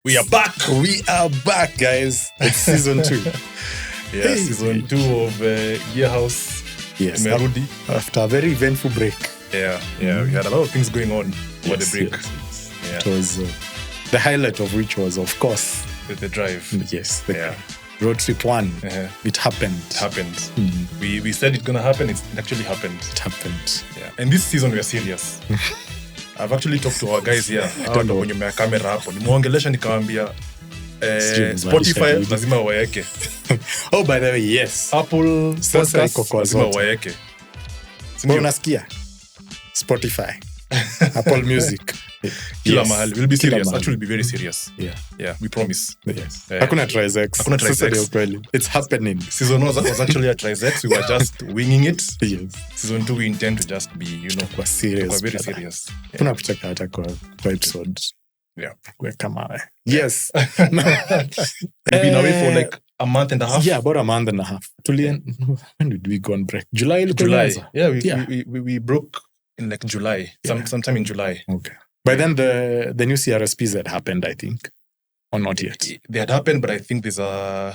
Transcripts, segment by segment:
We are back. We are back, guys. It's season 2. Yeah, season 2 of Gearhaus. Yes. Merudi. After a very eventful break. Yeah. We had a lot of things going on over the break. Yes. Yeah. It was the highlight of which was, of course, The drive. yes, the road trip 1. Uh-huh. It happened. It happened. We said it's gonna happen. It actually happened. It happened. Yeah. And this season we are serious. I've actually talked to our guys here. I don't know when you camera hapo. Nimeongelesha nikamwambia Spotify lazima waeke. Oh, by the way, yes. Apple Podcast lazima waeke. Unasikia? Spotify. Apple Music. Kila mahali. We'll be serious. Actually, be very serious. Yeah, we promise. Yes. Hakuna trizex. Hakuna trizex. It's happening. Season 1 was actually a trizex. We were just winging it. Yes. Season 2 we intend to just be, kwa serious. Kwa very serious. Kuna kucheka hata kwa episode. Yeah. Kama. Yes. We've been away for like a month and a half. Yeah, about a month and a half. When did we go on break? July. Yeah, we broke in like July. Sometime in July. Okay. By then the new CRSPs had happened, I think. Or not yet. They had happened, but I think there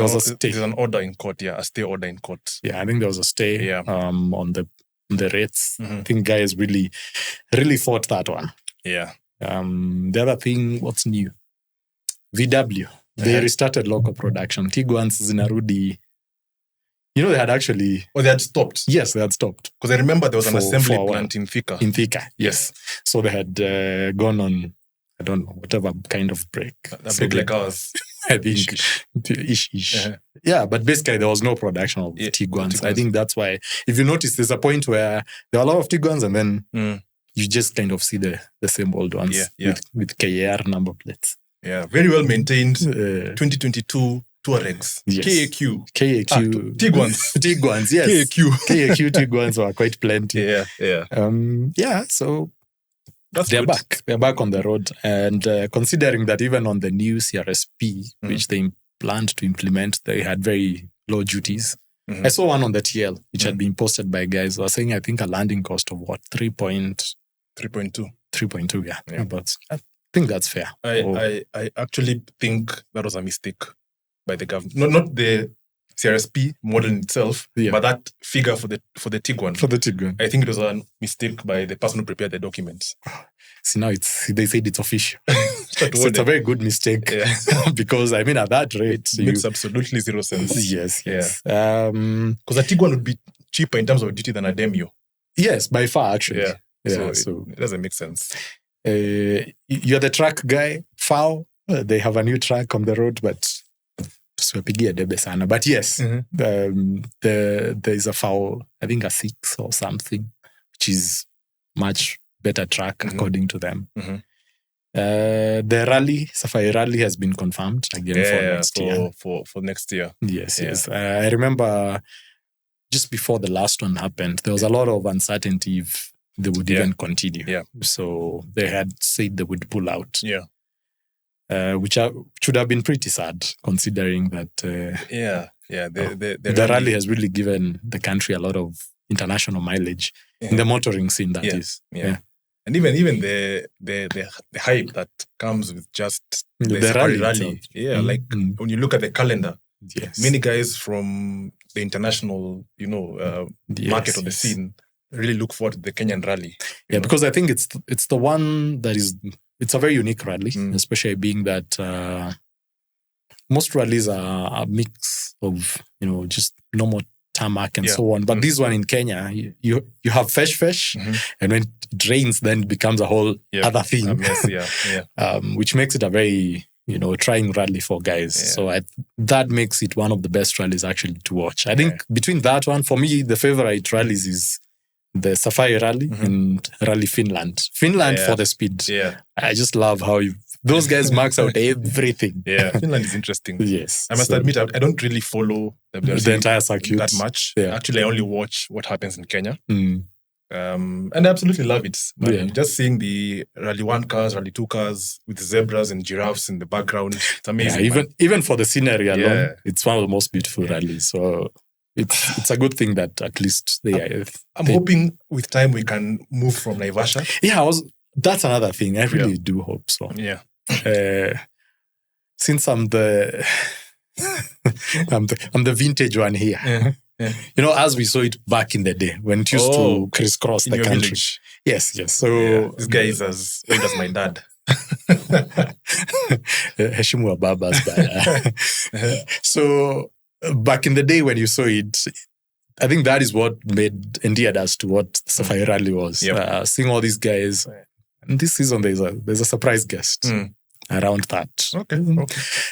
was a stay. There's an order in court, a stay order in court. Yeah, I think there was a stay on the rates. Mm-hmm. I think guys really fought that one. Yeah. The other thing, what's new? VW. They restarted local production. Tiguan's zinarudi. You know, they had actually... Oh, they had stopped? Yes, they had stopped. Because I remember there was an assembly plant in Thika. In Thika, yes. So they had gone on, I don't know, whatever kind of break. A break like ours. I think. Ish. Uh-huh. Yeah, but basically there was no production of Tiguans. I think that's why, if you notice, there's a point where there are a lot of Tiguans and then you just kind of see the same old ones with KAR number plates. Yeah, very well maintained. 2022 Touaregs. Yes. KAQ. Tiguans, yes. KAQ Tiguans were quite plenty. Yeah. So they're back. They're back on the road. And considering that even on the new CRSP, which they planned to implement, they had very low duties. Mm-hmm. I saw one on the TL, which had been posted by guys who were saying, I think, a landing cost of what? 3.2. 3.2, yeah. But I think that's fair. I actually think that was a mistake by the government. Not the CRSP model in itself, but that figure for the Tiguan. For the Tiguan. I think it was a mistake by the person who prepared the documents. See, now they said it's official. So it's a very good mistake. Yeah. Because, I mean, at that rate... It makes absolutely zero sense. Yes. Because a Tiguan would be cheaper in terms of duty than a Demio. Yes, by far, actually. So it doesn't make sense. You're the truck guy, FAO. They have a new truck on the road, but... But yes, there is a FAO, I think a 6 or something, which is much better track according to them. The rally, Safari Rally, has been confirmed again for next year. For next year. Yes. I remember just before the last one happened, there was a lot of uncertainty if they would even continue. Yeah. So they had said they would pull out. Yeah. Which should have been pretty sad, considering that the rally has really given the country a lot of international mileage in the motoring scene. That is, and even the hype that comes with just the rally. Yeah, like when you look at the calendar, many guys from the international, market or the scene really look forward to the Kenyan rally. Yeah, because I think it's the one that is. It's a very unique rally, especially being that most rallies are a mix of, just normal tarmac and so on. But this one in Kenya, you have fresh, and when it rains, then it becomes a whole other thing. A mess, which makes it a very, trying rally for guys. Yeah. So that makes it one of the best rallies actually to watch. I think between that one, for me, the favorite rallies is the Safari Rally and Rally Finland. Finland for the speed. Yeah. I just love how those guys max out everything. Yeah, Finland is interesting. Yes. I must admit, I don't really follow the entire circuit that much. Yeah. Actually, I only watch what happens in Kenya. And I absolutely love it. Just seeing the Rally 1 cars, Rally 2 cars with zebras and giraffes in the background, it's amazing. Yeah, even for the scenery alone, it's one of the most beautiful rallies. So it's a good thing that at least I'm hoping with time we can move from Naivasha. Yeah, that's another thing. I really do hope so. Yeah. since I'm the I'm the vintage one here. Yeah. You know, as we saw it back in the day when it used to crisscross the country. Village. Yes. So this guy is as old as my dad. Heshimu Babas. So back in the day when you saw it, I think that is what made endeared us to what Safari Rally was. Yep. Seeing all these guys. And this season there's a surprise guest around that. Okay.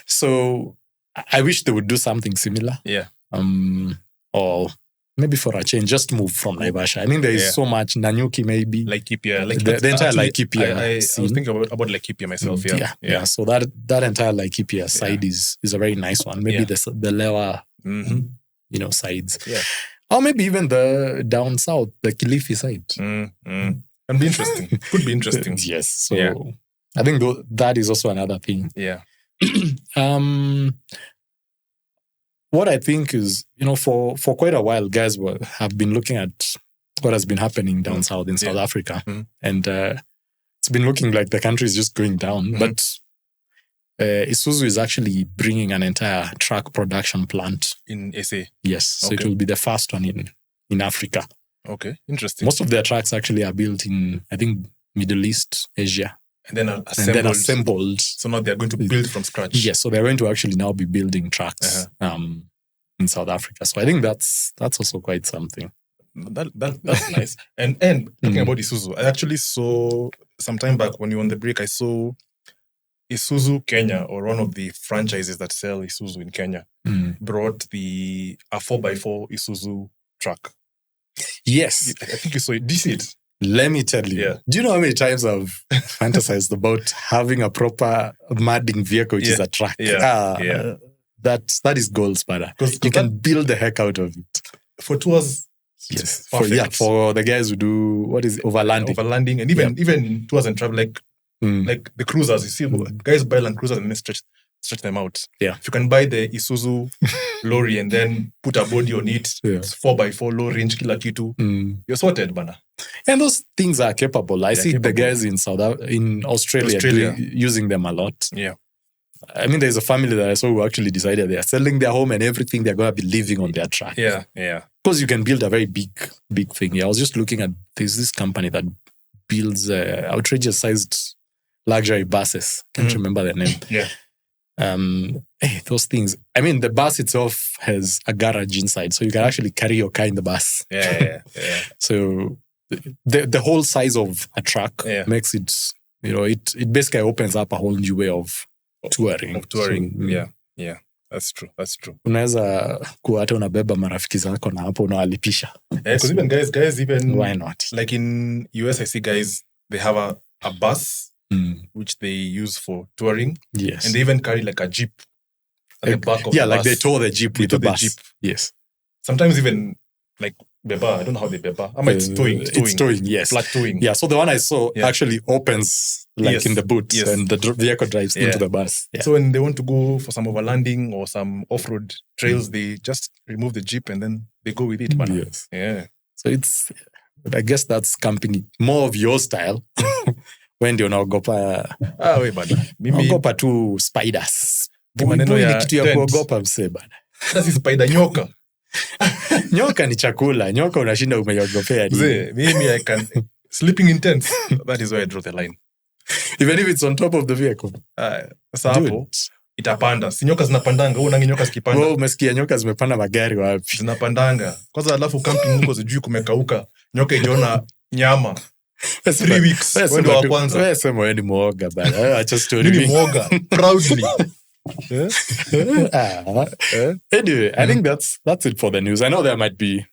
So I wish they would do something similar. Yeah. Or maybe for a change, just move from Naivasha. I mean, there is so much Nanyuki, maybe Laikipia, the entire Laikipia. I was thinking about Laikipia myself. Yeah. So that entire Laikipia side is a very nice one. Maybe the lower, sides. Yeah. Or maybe even the down south, the Kilifi side. Can be interesting. Could be interesting. Yes. So I think that is also another thing. Yeah. What I think is, for quite a while, guys have been looking at what has been happening down south in South Africa. And it's been looking like the country is just going down. But Isuzu is actually bringing an entire truck production plant. In SA? Yes. So it will be the first one in Africa. Okay, interesting. Most of their trucks actually are built in, I think, Middle East, Asia. And then assembled. So now they're going to build from scratch. Yes, so they're going to actually now be building trucks in South Africa. So I think that's also quite something. That's nice. And talking about Isuzu, I actually saw some time back when you were on the break, I saw Isuzu Kenya, or one of the franchises that sell Isuzu in Kenya, brought a 4x4 Isuzu truck. Yes. I think you saw it. Did you see it? Let me tell you. Yeah. Do you know how many times I've fantasized about having a proper mudding vehicle, which is a truck? That is goals, brother. You can build the heck out of it. For tours, yes. For the guys who do, overlanding. Overlanding, and even tours and travel, like the cruisers. You see, guys buy Land Cruisers and then stretch them out. Yeah. If you can buy the Isuzu lorry and then put a body on it, it's 4x4, low range, kila kitu, you're sorted, bana. And those things are capable. I see the guys in Australia. Using them a lot. Yeah. I mean, there's a family that I saw who actually decided they are selling their home and everything. They're going to be living on their truck. Yeah. Because you can build a very big thing. Yeah, I was just looking at this company that builds outrageous sized luxury buses. Can't remember their name. Yeah. Those things. I mean, the bus itself has a garage inside, so you can actually carry your car in the bus. Yeah. So the whole size of a truck makes it, it basically opens up a whole new way of touring. So, yeah. That's true. Unaweza kuwa hata unabeba marafiki zako na hapo unawalipisha. Because even guys, why not? Like in US, I see guys, they have a bus which they use for touring. Yes. And they even carry like a jeep at the back of the bus. Like they tow the jeep with the bus. Jeep. Yes. Sometimes even like beba, I don't know how they beba. It's towing. It's towing, yes. Flat towing. Yeah, so the one I saw actually opens in the boot and the vehicle drives into the bus. Yeah. So when they want to go for some overlanding or some off-road trails, they just remove the jeep and then they go with it. Yes. Yeah. So I guess that's camping more of your style. When ndio unaogopa mimi naogopa tu spiders. Maneno ya kitu ya kuogopa msee bana. Sasa spider nyoka. Nyoka ni chakula. Nyoka unashinda umeogopea nini? Mimi I can sleeping in tents. That is where I draw the line. Even if it's on top of the vehicle. Sasa hapo itapanda. Si nyoka zinapandanga, unangi nyoka zikipanda. Wewe umesikia nyoka zimepanda magari wapi? Zinapandanga. Kwanza alafu camping huko sijui kumekauka. Nyoka ikiona nyama 3 weeks. Wewe wa kwanza. Wewe sema wewe ni muoga bana. Acha story. Ni muoga proudly. Anyway, I think that's it for the news. I know there might be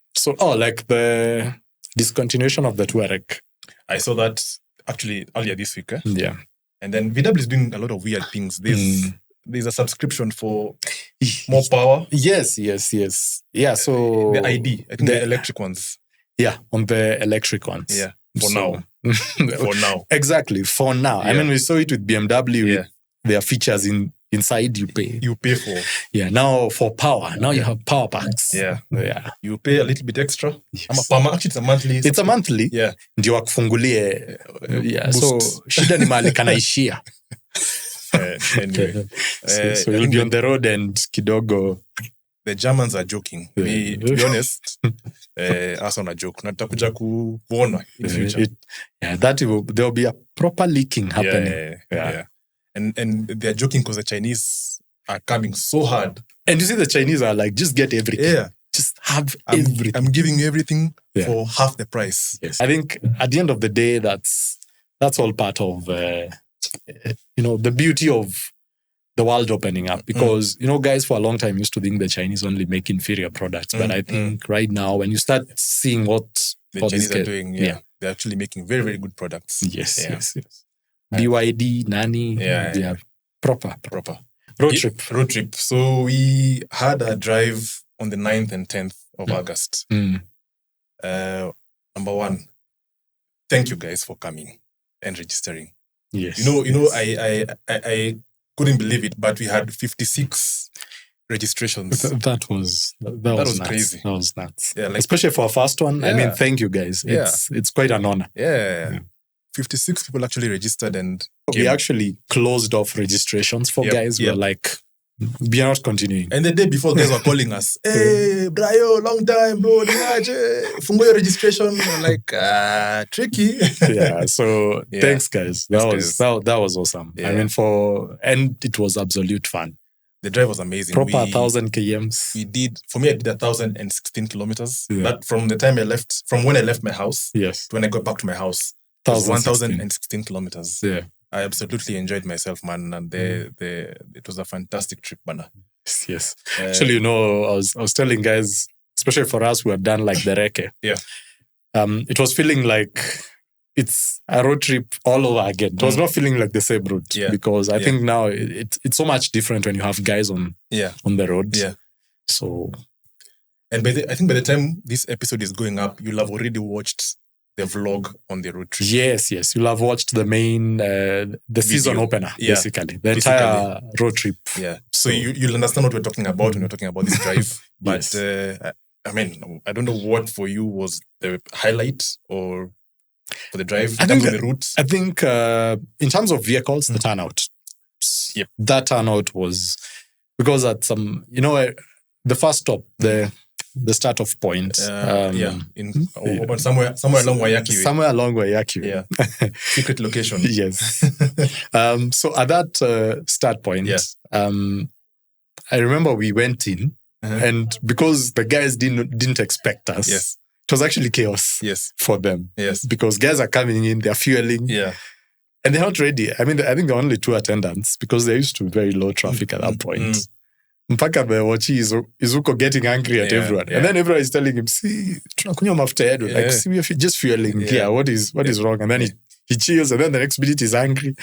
like the discontinuation of the Touareg. I saw that actually earlier this week. Yeah. And then VW is doing a lot of weird things. There's a subscription for more power. Yes. Yeah, so the ID, I think the electric ones. Yeah, on the electric ones. Yeah. For now. Exactly, for now. Yeah. I mean, we saw it with BMW. Yeah. There are features inside you pay for. Yeah, now for power. Now you have power packs. Yeah. You pay a little bit extra. Yes. Actually, it's a monthly. It's a monthly. Yeah. Ndio wakufungulie. Yeah. Boost. So shida ni mahali kanaishia. Anyway. So you'll be on the road and kidogo. The Germans are joking. Me, to be honest, us on a joke. Natakuja kuona in future. There'll be a proper leaking happening. Yeah. And they're joking because the Chinese are coming so hard. And you see the Chinese are like, just get everything. Yeah. Just have everything. I'm giving you everything for half the price. Yes. I think at the end of the day, that's all part of, the beauty of the world opening up. Because, guys for a long time used to think the Chinese only make inferior products. But I think right now, when you start seeing what the Chinese are doing, they're actually making very, very good products. Yes. BYD, Nani, they are proper. Road trip. So we had a drive on the 9th and 10th of August. Number one, thank you guys for coming and registering. Yes. I couldn't believe it, but we had 56 registrations. That was nuts. Crazy. That was nuts. Yeah, especially for a first one. Yeah. I mean, thank you guys. It's quite an honor. Yeah. 56 people actually registered, and we actually closed off registrations for guys. We were like, we are not continuing. And the day before, guys were calling us, hey, Brayo, long time, bro. Fungo your registration. We're like, tricky. So thanks, guys. That was awesome. Yeah. I mean, and it was absolute fun. The drive was amazing. Proper 1,000 kms. I did 1,016 kilometers. That from the time from when I left my house to when I got back to my house, 1,016 kilometers. Yeah. I absolutely enjoyed myself, man, and it was a fantastic trip, man. Yes. Actually, I was telling guys, especially for us who have done like the Reke. Yeah. It was feeling like it's a road trip all over again. It was not feeling like the same route because I think now it's so much different when you have guys on the road. Yeah. So, and I think by the time this episode is going up, you'll have already watched the vlog on the road trip. Yes. You'll have watched the main, the season opener, basically. The entire road trip. Yeah. So you'll understand what we're talking about when we're talking about this drive. But, I mean, I don't know what for you was the highlight or for the drive in terms of the route. I think in terms of vehicles, the turnout. Yep. That turnout was, because at some, the first stop, the start-off point. Somewhere along Wayaki. Somewhere along Wayaki. Yeah. Secret location. Yes. So at that start point, I remember we went in, and because the guys didn't expect us, it was actually chaos for them. Yes. Because guys are coming in, they're fueling. Yeah. And they're not ready. I mean, I think there are only 2 attendants because they're used to very low traffic at that point. Mpaka Bewachi is getting angry at everyone. And then everyone is telling him, see, tunakunywa mafuta yetu. Like, see, we're just fueling here. What is wrong? And then he chills, and then the next minute he's angry.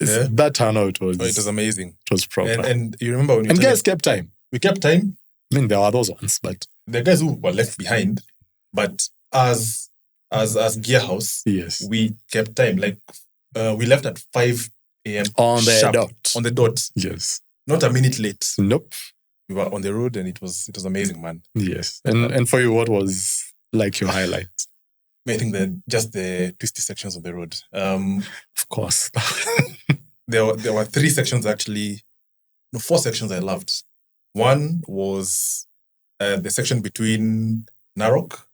That turnout was... it was amazing. It was proper. And you remember when guys kept time. We kept time. I mean, there were those ones, but... The guys who were left behind, but as Gearhaus, we kept time. Like, we left at 5 a.m. On the dot. On the dot. Yes. Not a minute late. Nope. We were on the road and it was amazing, man. Yes. And for you, what was like your highlight? I think just the twisty sections of the road. Of course. There were 3 sections actually. No, 4 sections I loved. One was the section between Narok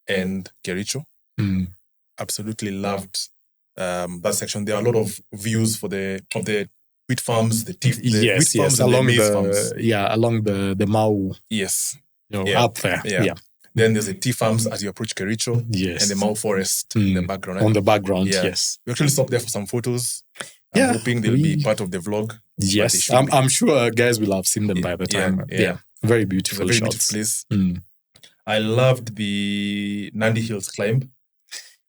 and Kericho. Absolutely loved that section. There are a lot of views of the wheat farms, the wheat farms along and the maize farms. Along the Mau. Yes. Up there. Yeah. Then there's the tea farms as you approach Kericho. Yes. And the Mau forest in the background. On the background, yes. We actually stopped there for some photos. I'm hoping they'll be part of the vlog. Yes. I'm sure guys will have seen them by the time. Yeah. Very beautiful shots. Very beautiful place. I loved the Nandi Hills climb.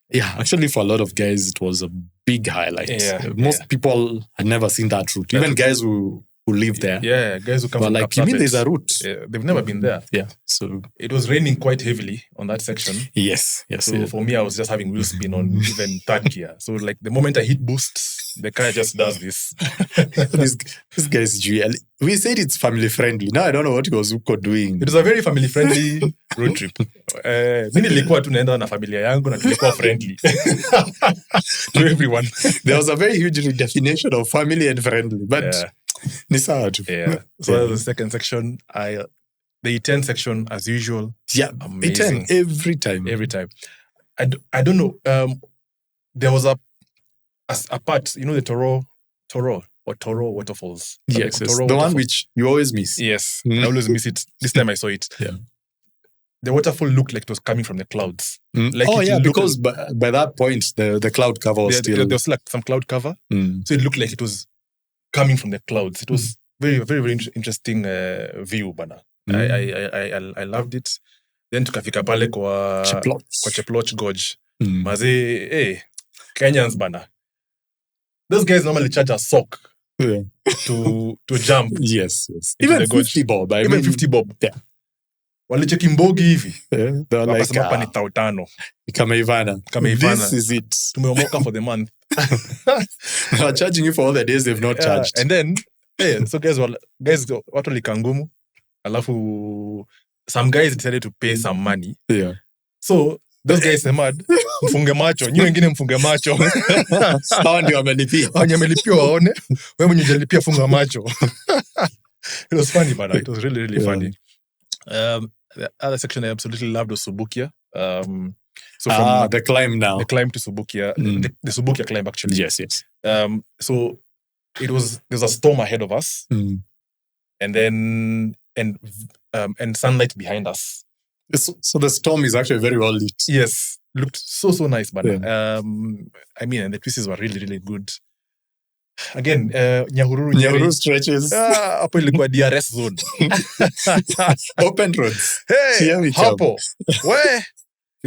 Yeah, actually for a lot of guys, it was a big highlight. Most people had never seen that route. Even guys who who live there. Yeah, guys who come but from like, you mean there's a route? They've never been there. Yeah. So it was raining quite heavily on that section. Yes. So for me, I was just having wheel spin on even third gear. So like the moment I hit boosts, the car just does this. This guy is real. We said it's family friendly. Now I don't know what he was doing. It was a very family friendly road trip. Mimi nilikuwa tunaenda na familia yangu na tulikuwa friendly to everyone. There was a very huge redefinition of family and friendly, but ni sawa tu. Yeah. So that was the second section. The E10 section, as usual. Yeah, amazing. E10 every time. I don't know. There was a part, the Toro waterfalls. Yes, the one which you always miss. Yes, I always miss it. This time I saw it. Yeah. The waterfall looked like it was coming from the clouds. Like because by that point, the cloud cover was still... There was like some cloud cover. So it looked like it was coming from the clouds. It was very, very, very interesting view, bana. I loved it. Then tukafika pale kwa Cheploch Gorge. Maze, Kenyans, bana. Those guys normally charge a sock to jump. Yes. Even 50 bob. Even 50 bob. Yeah. Walicheki mbogi hivi. They were like, hapa ni 5,000. Kameivana. This is it. Tumeomoka for the month. They are charging you for all the days they've not charged. And then, so guys watu likangumu. Alafu, some guys decided to pay some money. Yeah. So, those guys are mad. Mfunge macho. Nyi wengine mfunge macho. Hawa ndio wamelipia. Wamelipia waone. Wewe mwenye hujalipia funga macho. It was funny, but it was really, really funny. The other section I absolutely loved was Subukia. So from the climb now. The climb to Subukia. The Subukia climb, actually. Yes. So there's a storm ahead of us. And then and sunlight behind us. So the storm is actually very well lit. Yes. Looked so nice, but and the pieces were really, really good. Again, Nyahururu stretches. Hapo ilikuwa DRS zone. Open roads. Hey, hapo. Where?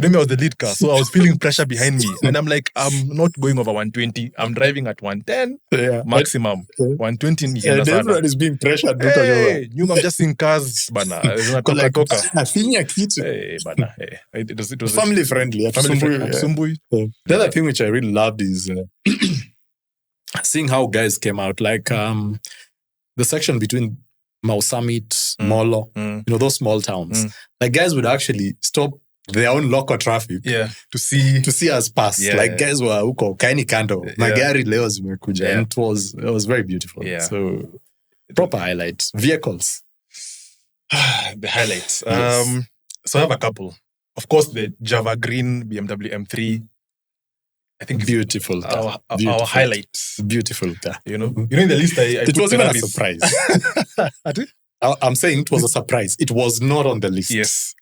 I was the lead car, so I was feeling pressure behind me. And I'm like, I'm not going over 120. I'm driving at 110 maximum. 120 ni and everyone is being pressured. Hey, I'm just in cars, bana. Coca. Hey, bana. It was family friendly. The other thing which I really loved is seeing how guys came out. Like the section between Mau Summit, Molo, those small towns. Like guys would actually stop their own local traffic to see us pass. Like guys were huko kaini kando magari leo zimekuja and it was very beautiful. So proper highlights. Vehicles. The highlights. So I have a couple. Of course, the Java Green BMW M3. I think beautiful. Our highlights. Beautiful. In the list I it was even a surprise. I'm saying it was a surprise. It was not on the list. Yes.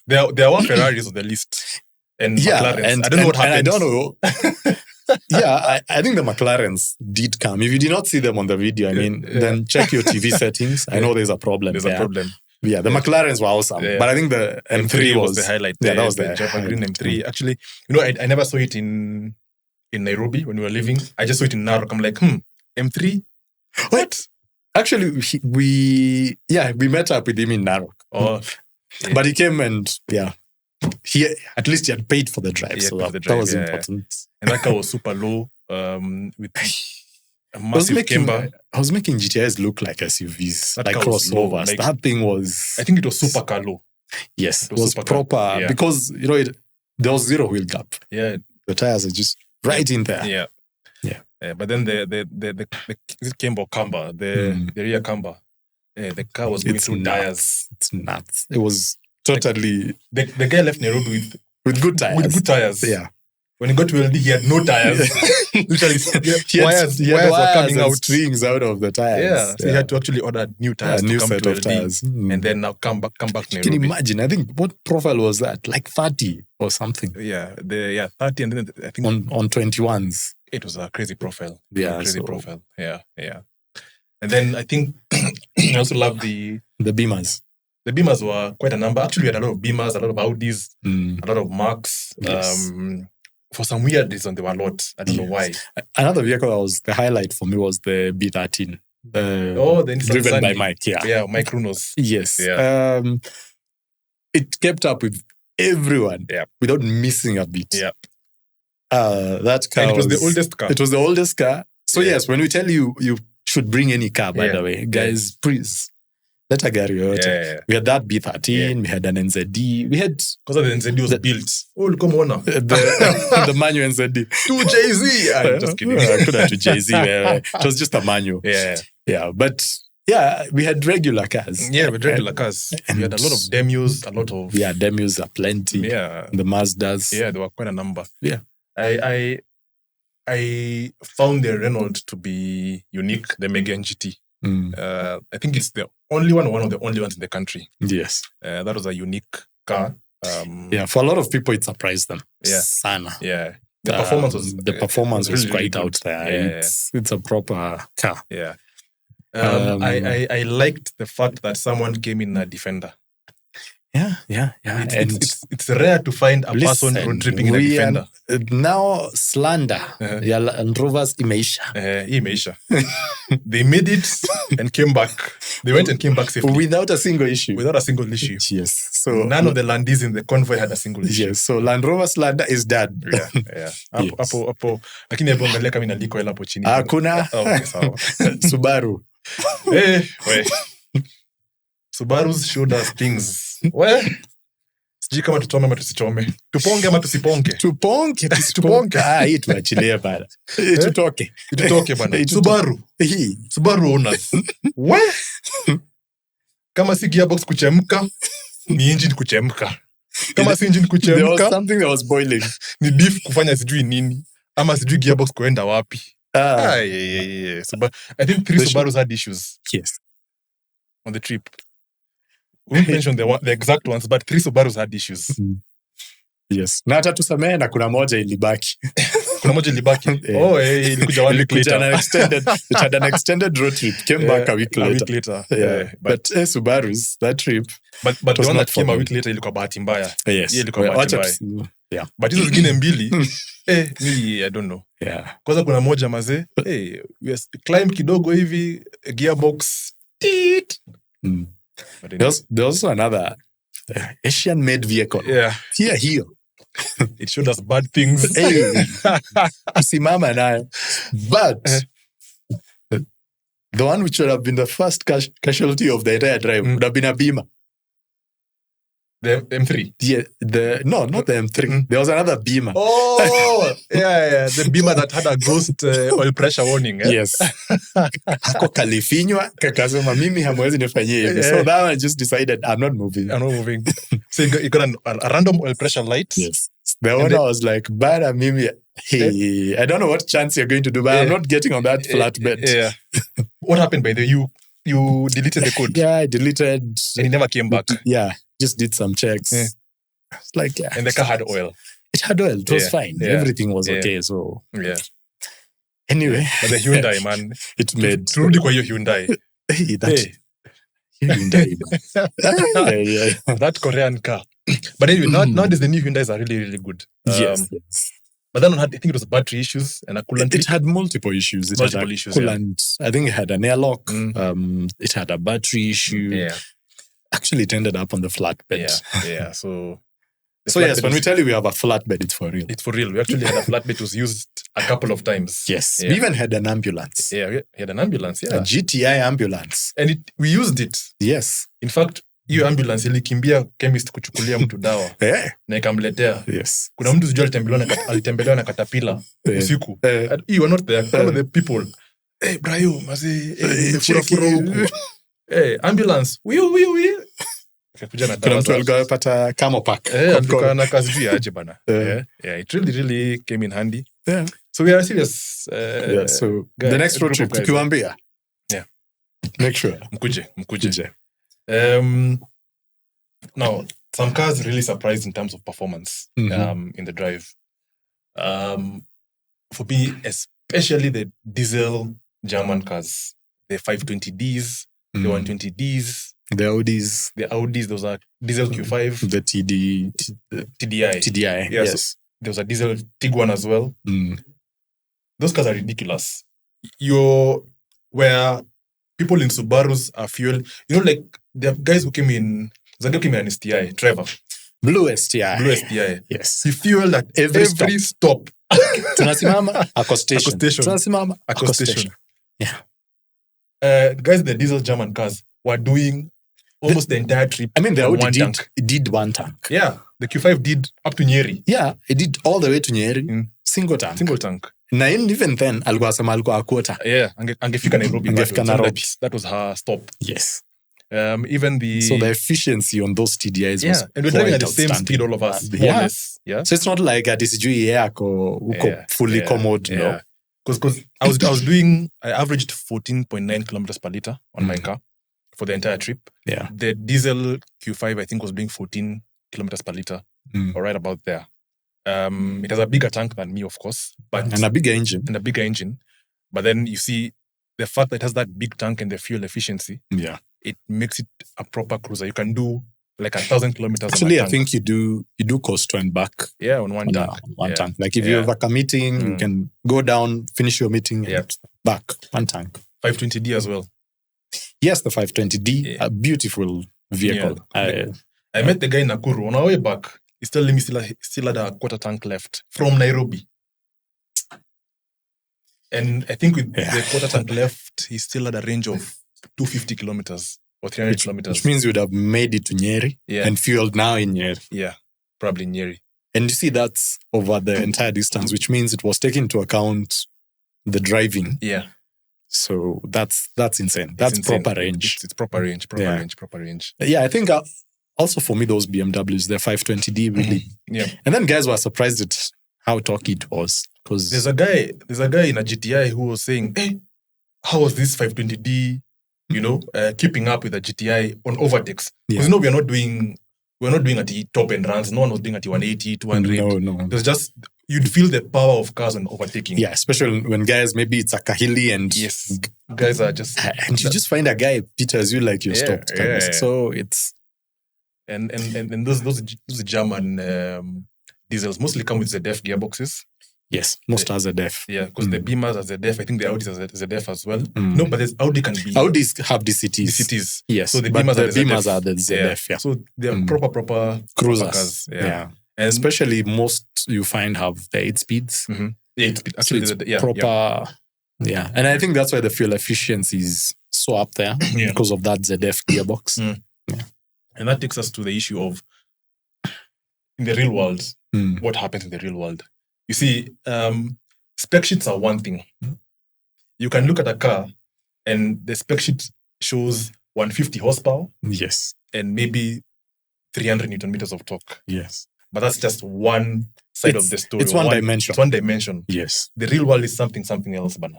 There were Ferraris on the list. And McLarens. And I don't know what happened. I don't know. I think the McLarens did come. If you did not see them on the video, then check your TV settings. I know there's a problem. There's a problem. Yeah, the McLarens were awesome. But I think the M3 was the highlight. Yeah, that was the Java Green M3. Actually, I never saw it in Nairobi when we were living. I just saw it in Narok. I'm like, M3? What? Actually, we met up with him in Narok. But he came and he had paid for the drive. So that was important. And that car was super low with a massive camber. I was making GTIs look like SUVs, like crossovers. Like, that thing was... I think it was super car low. Yes, it was proper because, there was zero wheel gap. Yeah. The tires are just right in there. Yeah. But then the camber, the rear camber, the car was going through tires. It's nuts. It was totally... The guy left Nairobi with good tires. With good tires. Yeah. When he got to LD, he had no tires. Literally, wires were coming out. Strings out of the tires. Yeah. So he had to actually order new tires to new come set to of LD. Tires. And then now come back to Nairobi. Can you imagine? I think, what profile was that? Like 30 or something. 30. And then I think... On 21s. It was a crazy profile. Profile. Yeah. And then I think I also love the Beamers. The Beamers were quite a number. Actually, we had a lot of Beamers, a lot of Audis, a lot of Marks. Yes. For some weird reason, there were a lot. I don't know why. Another vehicle that was the highlight for me was the B13. the driven by Mike. Yeah, Mike Runos. Yes. Yeah. It kept up with everyone without missing a beat. Yeah. That car and it was the oldest car. It was the oldest car. So yes, when we tell you should bring any car, by the way, guys, please. Let a gari yote. Yeah. We had that B13, we had an NZD. We had... Because the NZD was built. Oh, come on now. The manual NZD. To Jay-Z. I'm just kidding. I couldn't to Jay-Z. It was just a manual. Yeah. But we had regular cars. Yeah, we had regular cars. We had a lot of Demus, a lot of... Yeah, Demus are plenty. Yeah. The Mazdas. Yeah, there were quite a number. Yeah. I found the Renault to be unique, the Megane GT. I think it's the only one of the only ones in the country. Yes. That was a unique car. For a lot of people, it surprised them. Yeah. Sana. Yeah. The performance was really, quite really out there. Yeah. It's a proper car. Yeah. I liked the fact that someone came in a Defender. Yeah. It's rare to find a person road tripping in a Defender. Now slander. Land Rover's imeisha. They made it and came back. They went and came back safely. Without a single issue. Yes. So none of the Landis in the convoy had a single issue. Yes. So Land Rover slander is dead. Yeah. Hapo lakini hebu angalia kama inaandikwa hela hapo chini. Hakuna. Okay, sawa. Subaru. Subaru's showed us things. Sijui kama tuchome ama tusichome. Tuponge ama tusiponge. Tuponge. Hii tuachilie bana. Tutoke bana. Subaru owners. Kama si gearbox kuchemka, ni engine kuchemka. Kama si engine kuchemka, there was something that was boiling. Ni diff kufanya sijui nini. Ama sijui gearbox kuenda wapi. Yeah. I think 3 Subarus had issues. Yes. On the trip. We won't mention the exact ones, but 3 Subarus had issues. Yes. Na hata tusamehe na kuna moja ilibaki. Ilikuja 1 week later. It had an extended road trip. Came back a week later. Yeah. But Subarus, that trip. But the one that came a week later ilikuwa bahati mbaya. Yes. Ilikuwa bahati mbaya. Yeah. But hizo zingine mbili, I don't know. Yeah. Kwanza kuna moja mazee, climb kidogo hivi, gearbox. There's also another Asian-made vehicle. Yeah. Here. It showed us bad things. Simama nayo. But the one which would have been the first casualty of the entire drive would have been a Beamer. The M3? Yeah, not the M3. There was another Beamer. Yeah. The Beamer that had a ghost oil pressure warning. Yes. Hako kalifinywa, kakasema mimi hamwezi nifanyie hivi. So that one just decided, I'm not moving. So you got a random oil pressure light? Yes. The owner was like, bada mimi, hey, I don't know what chance you're going to do, but I'm not getting on that flatbed. Yeah. What happened by the way? You deleted the code? Yeah, I deleted. And it never came back? Yeah. Just did some checks. It's like, And the car had oil. It had oil. It was fine. Yeah. Everything was okay. So Anyway. But the Hyundai, man. It made. Truly kwa hiyo Hyundai. Hyundai. That Korean car. But anyway, nowadays the new Hyundais are really, really good. Yes. But then I think it was battery issues and a coolant. It had multiple issues. It had a coolant. I think it had an airlock. It had a battery issue. Yeah. Actually, it ended up on the flatbed. Yeah. So yes, when we tell you we have a flatbed, it's for real. It's for real. We actually had a flatbed. It was used a couple of times. Yes. We even had an ambulance. Yeah, we had an ambulance. Yeah. A GTI ambulance. And we used it. Yes. In fact, hiyo ambulance ilikimbia chemist kuchukulia mtu dawa. Na ikamletea. Yes. Kuna mtu sijui alitembelewa na katapila usiku. You were not there. Some of the people. Hey, Brayo, mazi, fura huku. Hey, ambulance. Wiu. Kuna mtu alikuwa pata camo pack. Alikuwa na kazi juu aje bana. Yeah, it really came in handy. Yeah. So we are serious. So the next road trip tukiwaambia. Yeah. Make sure. Mkuje. Now, some cars really surprised in terms of performance in the drive. For me, especially the diesel German cars, the 520Ds, the 120Ds, the Audis, those are diesel Q5, the TDI. Yes. So there was a diesel Tiguan as well. Those cars are ridiculous. Where people in Subarus are fuel. You know, like there are guys who came in. There's a guy who came in an STI, Trevor. Blue STI. Blue STI. Yes. He fueled at every stop. Tunasimama ako station. Tunasimama ako station. Yeah. Guys in the diesel German cars were doing almost the entire trip. I mean, they already did one tank. Yeah. The Q5 did up to Nyeri. Yeah. It did all the way to Nyeri. Single tank. Na even then, alikuwa sema alikuwa a quarter. Yeah. Angefika Nairobi. That was her stop. Yes. Even so the efficiency on those TDIs was and we're driving at the same speed, all of us. Yeah. So it's not like a DCG uko fully commode, no. Because I averaged 14.9 kilometers per liter on my car for the entire trip. Yeah. The diesel Q5, I think, was doing 14 kilometers per liter, or right about there. It has a bigger tank than me, of course, and a bigger engine. But then you see the fact that it has that big tank and the fuel efficiency. Yeah. It makes it a proper cruiser. You can do like 1,000 kilometers. Actually, I think you do coast to and back. Yeah, on one tank. Tank. Like if you have a meeting, you can go down, finish your meeting, and back one tank. 520D as well. Yes, the 520D, a beautiful vehicle. Yeah. I met the guy in Nakuru. On our way back, he's telling me still had a quarter tank left from Nairobi. And I think with the quarter tank left, he still had a range of 250 kilometers or 300 kilometers. Which means you would have made it to Nyeri and fueled now in Nyeri. Yeah, probably Nyeri. And you see that's over the entire distance, which means it was taken into account the driving. Yeah. So that's insane. That's insane. Proper range. It's proper range. Proper range. Yeah, I think also for me, those BMWs, the 520D really. Yeah. And then guys were surprised at how talky it was. Because there's a guy in a GTI who was saying, hey, how was this 520D, keeping up with the GTI on overtakes? Because we're not doing at the top end runs. No one was doing at the 180, 200. No. There's just, you'd feel the power of cars on overtaking. Yeah, especially when guys, maybe it's a Kahili and guys are just... And you just find a guy, Peters, you like you're stopped. Yeah. So it's... And those German diesels mostly come with ZF gearboxes. Yes, most are ZF. Yeah, because the Beamers are ZF. I think the Audis are ZF as well. No, but Audi can be... Audis have DCTs. DCTs. Yes, so the Beamers are the ZF. Yeah. So they're proper cruisers. Cars. Yeah. And especially most you find have the 8 speeds. Mm-hmm. The 8 speed. Actually, so it's proper... Yeah. And I think that's why the fuel efficiency is so up there because of that ZF gearbox. Yeah. And that takes us to the issue of in the real world, what happens in the real world. You see, spec sheets are one thing. You can look at a car and the spec sheet shows 150 horsepower. Yes. And maybe 300 Newton meters of torque. Yes. But that's just one side of the story. It's one dimension. It's one dimension. Yes. The real world is something else, but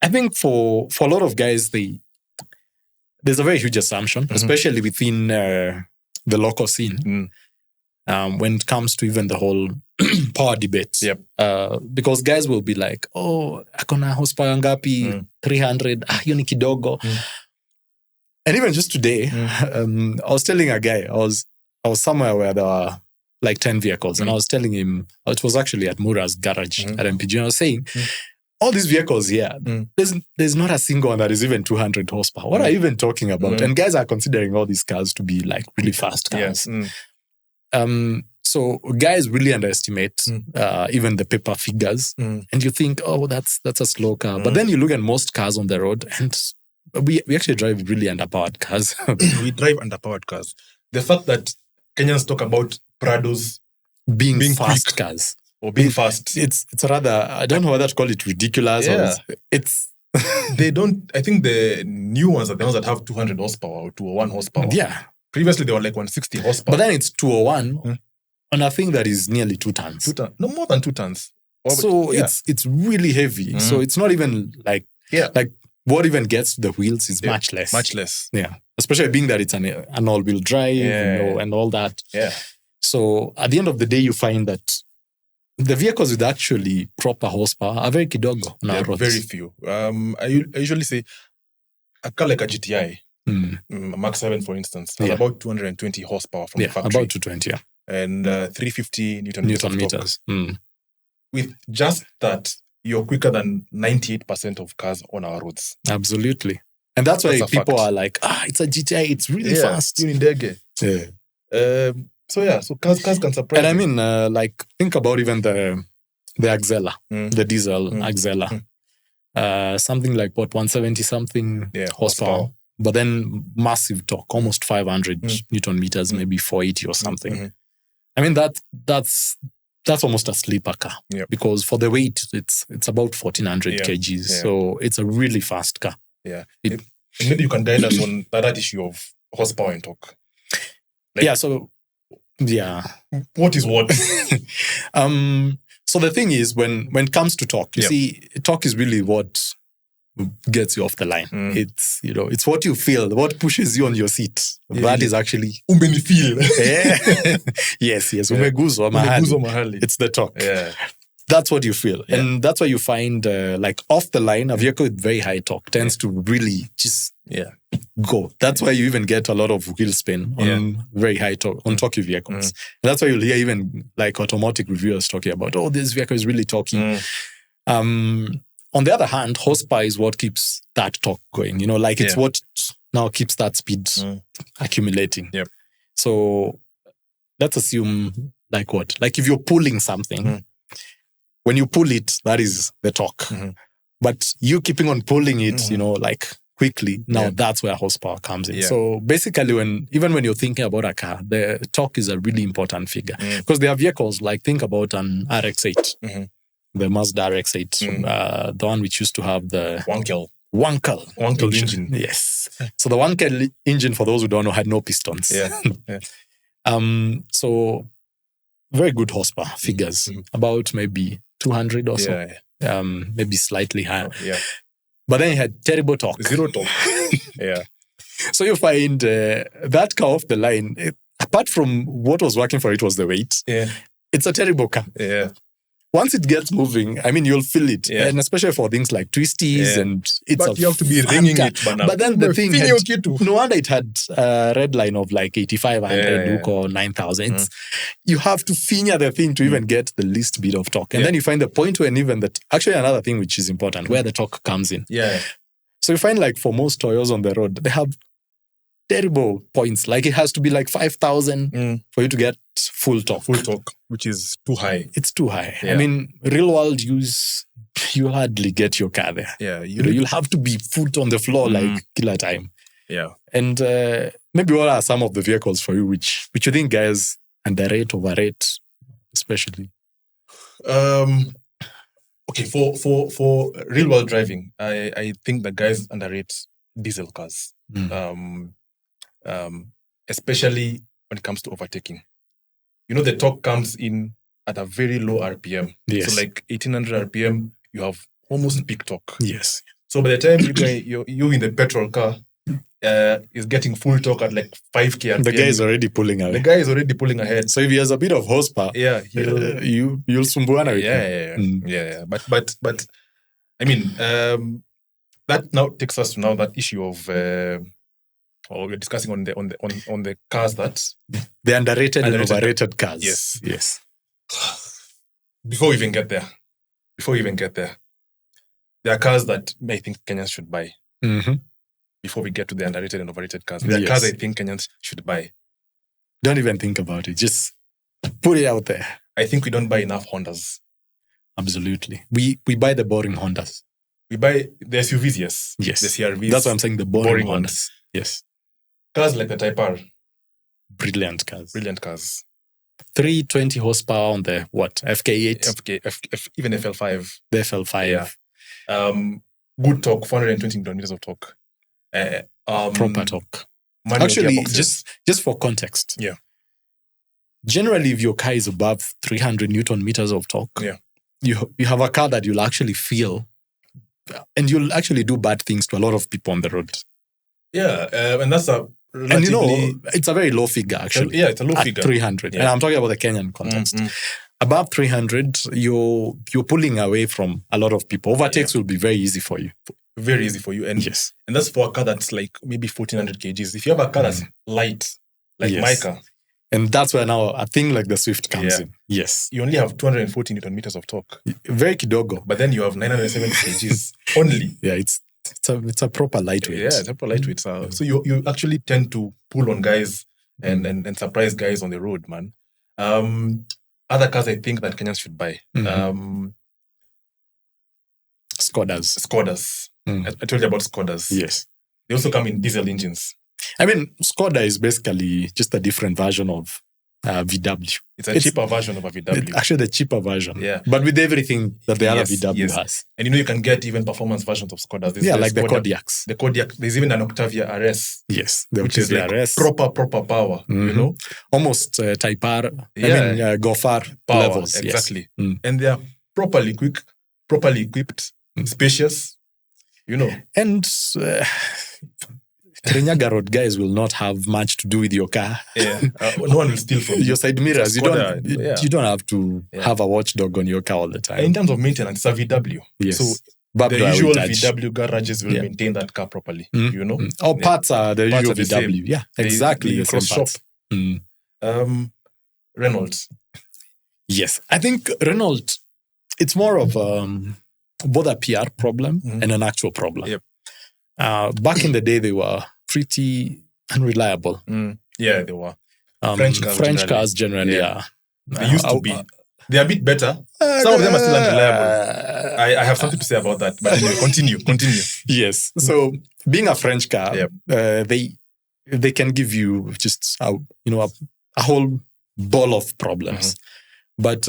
I think for a lot of guys, there's a very huge assumption, especially within the local scene, when it comes to even the whole power debate. Yep. Because guys will be like, oh, akona horsepower ngapi, 300, hiyo ni kidogo. And even just today, I was telling a guy, I was somewhere where there were like 10 vehicles, and I was telling him, it was actually at Mura's garage at MPG, and I was saying, all these vehicles here, there's not a single one that is even 200 horsepower. What are you even talking about? And guys are considering all these cars to be like really fast cars. Yes. So guys really underestimate even the paper figures. And you think, oh, that's a slow car. But then you look at most cars on the road, and we actually drive really underpowered cars. We drive underpowered cars. The fact that Kenyans talk about Prados being fast quick cars. Or being fast. It's rather, I don't know whether to call it ridiculous. Yeah. Or it's... They don't, I think the new ones are the ones that have 200 horsepower or 201 horsepower. Yeah. Previously, they were like 160 horsepower. But then it's 201 on a thing that is nearly 2 tons. 2 tons. No, more than 2 tons. So it's really heavy. So it's not even like what even gets to the wheels is much less. Much less. Yeah. Especially being that it's an all-wheel drive and all that. Yeah. So at the end of the day, you find that the vehicles with actually proper horsepower are very kidogo on our roads. Very few. I usually say a car like a GTI, a Mark 7 for instance, has about 220 horsepower from the factory. About 220, and 350 Newton meters. With just that, you're quicker than 98% of cars on our roads. Absolutely. And that's why people are like, it's a GTI, it's really fast. So cars can surprise. And I mean, think about even the Axela, the diesel Axela. Something like 170 something horsepower. But then massive torque, almost 500 Newton meters, maybe 480 or something. I mean, that's almost a sleeper car because for the weight, it's about 1400 kgs. So it's a really fast car. Yeah. Maybe you can guide us on that issue of horsepower and torque. What is what? So the thing is, when it comes to torque, you see, torque is really what gets you off the line. It's it's what you feel, what pushes you on your seat. That is actually feel. Yes. Umeguzwa mahali. It's the torque. Yeah. That's what you feel. Yeah. And that's why you find off the line, a vehicle with very high torque tends to really just go. That's why you even get a lot of wheel spin on very high torque, on torquey vehicles. And that's why you'll hear even automotive reviewers talking about, this vehicle is really torquey. On the other hand, horsepower is what keeps that torque going. It's what now keeps that speed accumulating. Yep. So let's assume if you're pulling something, when you pull it, that is the torque. But you keeping on pulling it, quickly, now that's where horsepower comes in. So basically, when you're thinking about a car, the torque is a really important figure. Because there are vehicles think about an RX-8, the Mazda RX-8, the one which used to have the Wankel engine. Yes. So the Wankel engine, for those who don't know, had no pistons. So very good horsepower figures, about maybe 200 or so, maybe slightly higher. But then it had terrible torque. Zero torque. So you find that car off the line, apart from what was working for it was the weight, it's a terrible car. Once it gets moving, I mean, you'll feel it. And especially for things like twisties and but you have to be ringing it. But then the thing no wonder it had a red line of 8,500 or 9,000. You have to finger the thing to even get the least bit of torque. And then you find the point when even that, actually another thing which is important, where the torque comes in. So you find for most Toyos on the road, they have terrible points. It has to be 5,000 for you to get full torque. Which is too high. It's too high. I mean, real world use, you'll hardly get your car there. You'll have to be foot on the floor killer time. And maybe what are some of the vehicles for you which you think guys underrate, overrate, especially? Okay, for real world driving, I think the guys underrate diesel cars. Especially when it comes to overtaking. The torque comes in at a very low RPM. So 1,800 RPM, you have almost peak torque. Yes. So by the time you in the petrol car is getting full torque at 5k RPM. The guy is already pulling away. The guy is already pulling ahead. So if he has a bit of horsepower, you'll sumbuana with him. But I mean, that now takes us to that issue of we're discussing on the cars that the underrated and overrated cars. Yes. Before we even get there, there are cars that I think Kenyans should buy. Before we get to the underrated and overrated cars, there are cars I think Kenyans should buy. Don't even think about it. Just put it out there. I think we don't buy enough Hondas. Absolutely. We buy the boring Hondas. We buy the SUVs, yes. The CRVs. That's what I'm saying, the boring Hondas. Yes. Cars like the Type R. Brilliant cars. 320 horsepower on the FK8? Even FL5. The FL5. Good torque, 420 Newton meters of torque. Proper torque. Actually, just for context. Generally, if your car is above 300 Newton meters of torque, you have a car that you'll actually feel, and you'll actually do bad things to a lot of people on the road. And that's a relatively... And it's a very low figure, actually. It's a low figure. 300. And I'm talking about the Kenyan context. Above 300, you're pulling away from a lot of people. Overtakes will be very easy for you. Very easy for you. And and that's for a car that's maybe 1,400 kgs. If you have a car that's light, my car. And that's where now a thing like the Swift comes in. Yes. You only have 240 Newton meters of torque. Very kidogo. But then you have 970 kgs only. It's It's a proper lightweight. Yeah, it's a proper lightweight. So you actually tend to pull on guys and surprise guys on the road, man. Other cars I think that Kenyans should buy. Skodas. I told you about Skodas. Yes. They also come in diesel engines. I mean, Skoda is basically just a different version of VW. It's a cheaper version of a VW. Actually, the cheaper version. Yeah. But with everything that the other VW has. And you can get even performance versions of Skodas. Like the Kodiaqs. The Kodiaq. There's even an Octavia RS. Yes. The which Octavia is like RS. proper power, you know? Almost Type R. Gofar power, levels. Exactly. Yes. And they are properly equipped, spacious, you know. And Kirinyaga Road guys will not have much to do with your car. Yeah, no one will steal from your side mirrors. You don't have to have a watchdog on your car all the time. In terms of maintenance, it's a VW. Yes. So the usual VW garages will maintain that car properly. You know, all parts are the usual VW. Yeah, exactly. The cross shop. Renault. Yes, I think Renault. It's more of both a PR problem and an actual problem. Yep. Back in the day, they were pretty unreliable. Yeah, they were. French cars generally are. They used to be. They're a bit better. Some of them are still unreliable. I have something to say about that, but anyway, continue. Yes. So being a French car, they can give you just a whole ball of problems. But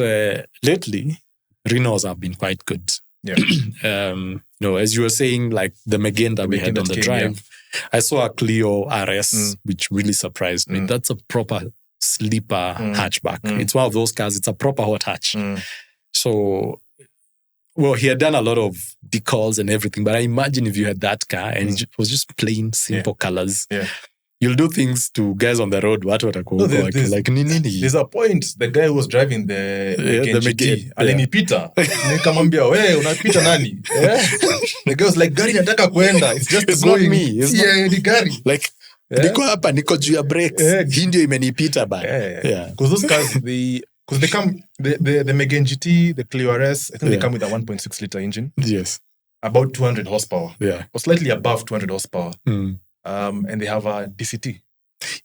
lately, Renaults have been quite good. Yeah. As you were saying, like the Megane that we had on the drive, I saw a Clio RS, which really surprised me. That's a proper sleeper hatchback. It's one of those cars. It's a proper hot hatch. So, he had done a lot of decals and everything, but I imagine if you had that car and it was just plain, simple colors. Yeah. You'll do things to guys on the road. There's a point. The guy who was driving the GT, alinipita. Nikamwambia, we unapita nani? The guy was like, gari nataka kwenda. It's not me. Ni gari. Like, niko hapa, niko juu ya brakes. Hii ndio imenipita ba. Because those cars, because they come, the Megane GT, the Clio RS, I think they come with a 1.6 liter engine. Yes. About 200 horsepower. Yeah. Or slightly above 200 horsepower. And they have a DCT.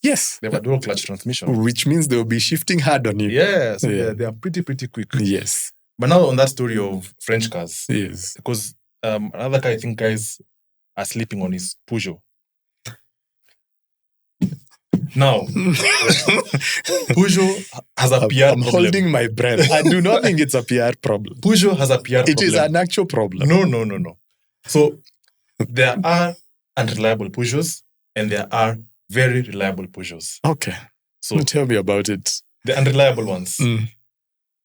Yes. They have a dual clutch transmission. Which means they'll be shifting hard on you. Yeah, so they are pretty quick. Yes. But now on that story of French cars, yes, because another car I think guys are sleeping on is Peugeot. Now, Peugeot has a PR problem. I'm holding my breath. I do not think it's a PR problem. Peugeot has a PR problem. It is an actual problem. No. So, there are unreliable Peugeots and there are very reliable Peugeots. Okay. So tell me about it. The unreliable ones. And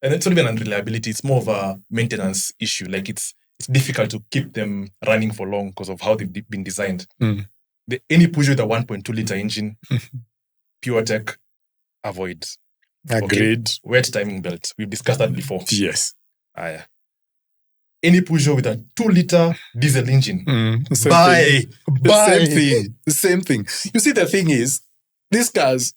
it's not even unreliability, it's more of a maintenance issue. Like it's difficult to keep them running for long because of how they've been designed. Any Peugeot with a 1.2 liter engine, pure tech, avoid. Agreed. Okay. Wet timing belt. We've discussed that before. Yes. Any Peugeot with a 2 liter diesel engine. Buy. Same thing. You see, the thing is, these cars,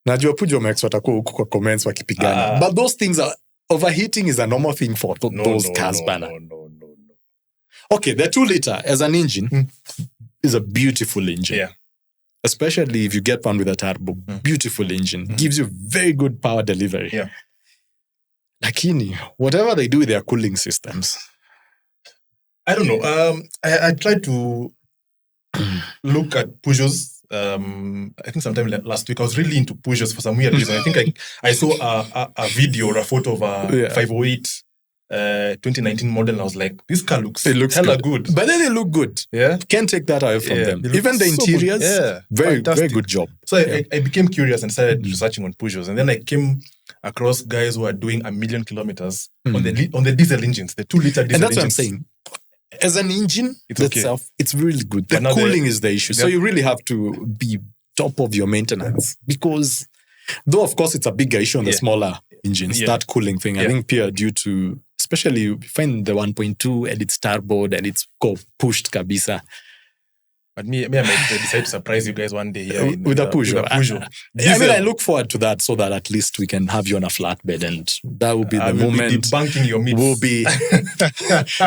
najua Peugeot Max watakuwa huku kwa comments wakipigana. But those things are, overheating is a normal thing for those cars, banner. No. Okay, the 2 liter as an engine is a beautiful engine. Yeah. Especially if you get one with a turbo. Beautiful engine. Gives you very good power delivery. Yeah. Lakini, whatever they do with their cooling systems. I don't know. I tried to look at Peugeots. I think sometime last week, I was really into Peugeots for some weird reason. I think I saw a video or a photo of a 508 2019 model, and I was like, this car looks hella good. But then they look good. Yeah. Can't take that away from them. Even the interiors, very good job. So I became curious and started researching on Peugeots. And then I came across guys who are doing 1 million kilometers on the diesel engines, the 2 liter diesel engines. And that's what I'm saying. As an engine itself, it's really good. The cooling is the issue. So you really have to be top of your maintenance. Because though, of course, it's a bigger issue on the smaller engines, that cooling thing. I think pure due to, especially you find the 1.2 and it's turboed and it's pushed kabisa. But me, I might decide to surprise you guys one day here with a Peugeot. I look forward to that so that at least we can have you on a flatbed, and that will be the moment. Debunking your myths. Will be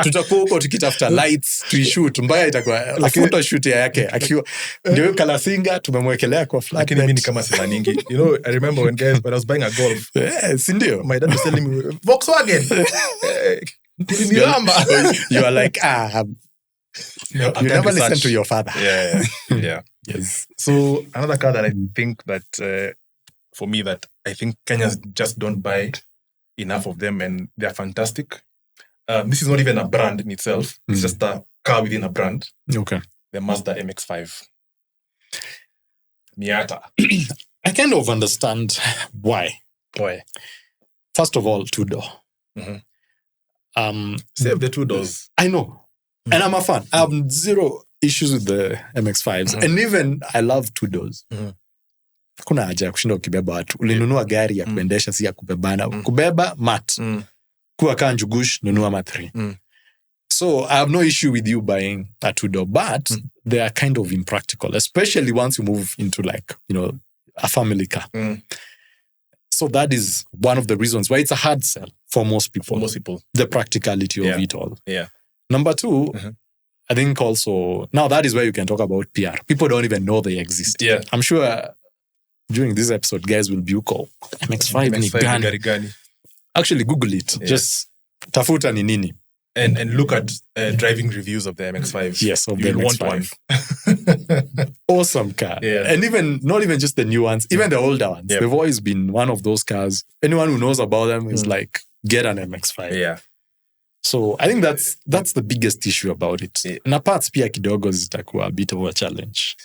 tutakuwa huko tukitafuta lights tuishoot mbaya itakuwa a photo shoot yake akiwa ndio Kalasinga tumemwekelea kwa flatbed. Lakini mimi ni kama silaningi. I remember when I was buying a Golf. Yes, ndio. My dad was telling me Volkswagen. You are like no, you never listen to your father. Yeah. Yes. So another car that I think that for me that I think Kenyans just don't buy enough of them, and they're fantastic. This is not even a brand in itself. It's just a car within a brand. Okay. The Mazda MX-5. Miata. I kind of understand why. Why? First of all, two-door. Save the two doors. I know. And I'm a fan. I have zero issues with the MX-5s. And even I love two doors. Kuna haja ya kushinda ukibeba watu. Ulinunua gari ya kuendesha si ya kubebana. Kubeba, mat. Kuwa kaa njugush, nunua mat 3. So I have no issue with you buying a two-door. But they are kind of impractical. Especially once you move into like, a family car. So that is one of the reasons why it's a hard sell for most people. The practicality of it all. Yeah. Number 2, I think also, now that is where you can talk about PR. People don't even know they exist. Yeah. I'm sure during this episode, guys will be called MX-5 ni gani. Actually, Google it. Yeah. Just tafuta ni nini. And look at driving reviews of the MX-5. Yes, of the You'll MX-5. Want one. Awesome car. Yeah. And even, not even just the new ones, even the older ones. Yep. They've always been one of those cars. Anyone who knows about them is like, get an MX-5. Yeah. So I think that's the biggest issue about it. Yeah. Na parts pia kidogo zitakuwa a bit of a challenge.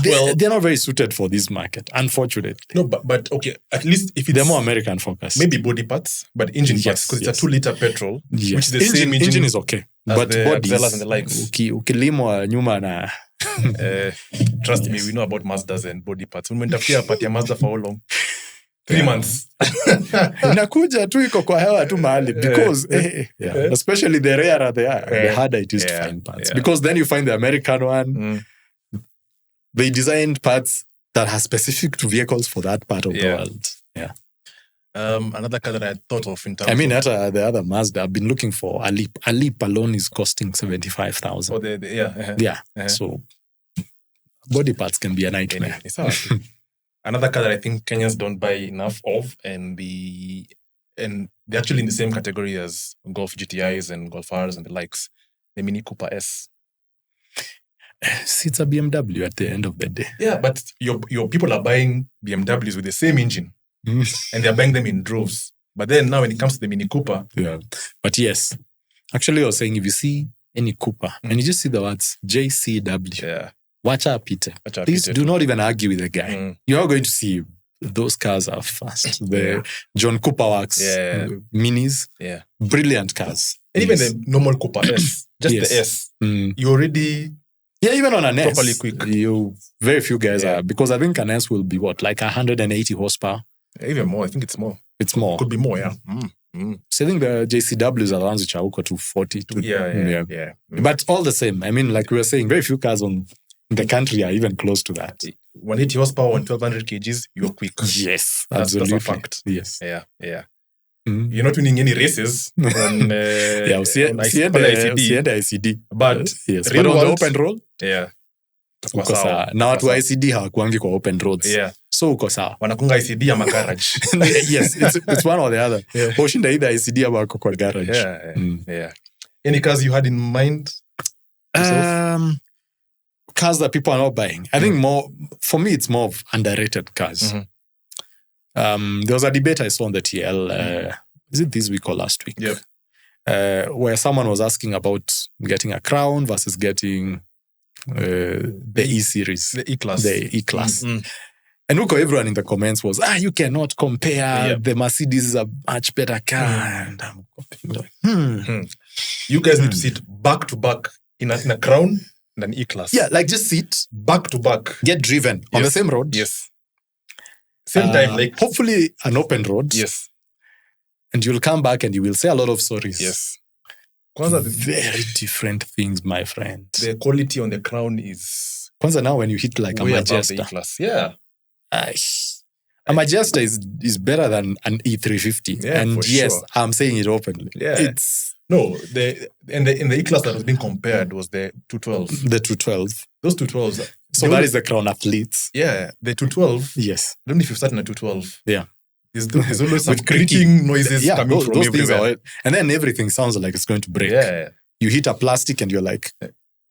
They're not very suited for this market, unfortunately. No, but okay, at least if it's... They're more American focused. Maybe body parts, but engine parts, because it's a 2-liter petrol, which is the same engine. Engine is okay. But the bodies, and the likes. Ukilimwa nyuma na... Trust me, we know about Mazdas and body parts. Umetafia part ya Mazda for how long? 3 months. Inakuja tu iko kwa hewa tu mahali because especially the rarer they are, the harder it is to find parts. Because then you find the American one. They designed parts that are specific to vehicles for that part of the world. Yeah. Another car that I thought of in terms of... the other Mazda, I've been looking for a Leap. A Leap alone is costing 75,000. Oh, So body parts can be a nightmare. It's hard. Another car that I think Kenyans don't buy enough of, and they're actually in the same category as Golf GTIs and Golf Rs and the likes, the Mini Cooper S. It's a BMW at the end of the day. Yeah, but your people are buying BMWs with the same engine, and they're buying them in droves. But then now when it comes to the Mini Cooper... Yeah. But yes, actually I was saying if you see any Cooper, and you just see the words JCW, watch out, Peter. Please do not even argue with the guy. You're going to see those cars are fast. The John Cooper Works Minis, brilliant cars. And even the normal Cooper S, just the S, you already... Yeah, even on an S, properly quick. Very few guys are, because I think an S will be like 180 horsepower. Even more, I think it's more. It's more. Could be more, yeah. So I think the JCWs are the ones which are to 40. Yeah. But all the same, I mean, like we were saying, very few cars in the country are even close to that. 180 horsepower on 1,200 kgs, you're quick. Yes, absolutely. That's a fact. Yes. Yeah. You're not winning any races on ICD. But yes, but on the open road, uko sawa. Na watu wa ICD hawakuangi kwa open roads. So uko sawa. Wanakunga ICD ama garage. Yes, it's one or the other. Washinda either ICD ama wako kwa garage. Yeah. Any cars you had in mind? Cars that people are not buying. I think for me, it's more of underrated cars. There was a debate I saw on the TL, is it this week or last week? Where someone was asking about getting a Crown versus getting the E-Series. The E-Class. The E-Class. And everyone in the comments was, you cannot compare. The Mercedes is a much better car. And I'm like, You guys need to sit back to back in a Crown and an E-Class. Yeah, like just sit back to back. Get driven on the same road. Yes. Same time, like hopefully an open road. Yes. And you'll come back and you will say a lot of stories. Yes. very different things, my friend. The quality on the crown is... Kwanza now when you hit like a Majesta. Yeah. A Majesta is better than an E350. Yeah, and yes, sure. I'm saying it openly. Yeah. It's... No, in the E-Class that was being compared was the 212. The 212. Those 212s. So that is the Crown Athletes. Yeah, the 212. Yes. I don't know if you've sat in a 212. Yeah. There's always some creaking noises coming from everywhere. And then everything sounds like it's going to break. Yeah. You hit a plastic and you're like...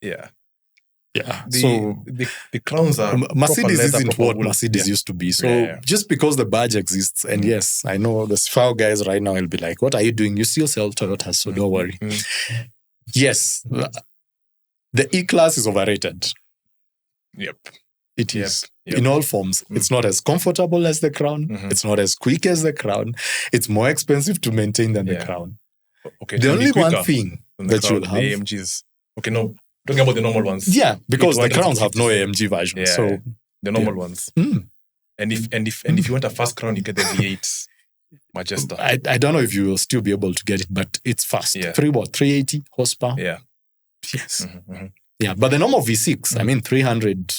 Yeah. Yeah. The crowns are... Mercedes isn't what Mercedes used to be. So just because the badge exists, and yes, I know the FAO guys right now will be like, what are you doing? You still sell Toyotas, so don't worry. Yes. The E-Class is overrated. Yep. It is. Yep. In all forms. It's not as comfortable as the Crown. It's not as quick as the Crown. It's more expensive to maintain than the Crown. Okay. The only one thing that you'll have... The AMGs. Okay, no. Talking about the normal ones. Yeah, because the Crowns have no AMG version. Yeah, so the normal ones. And if you want a fast Crown, you get the V8 Majesta. I don't know if you will still be able to get it, but it's fast. Yeah. 380 horsepower. Yeah. Yes. Yeah, but the normal V6, I mean 300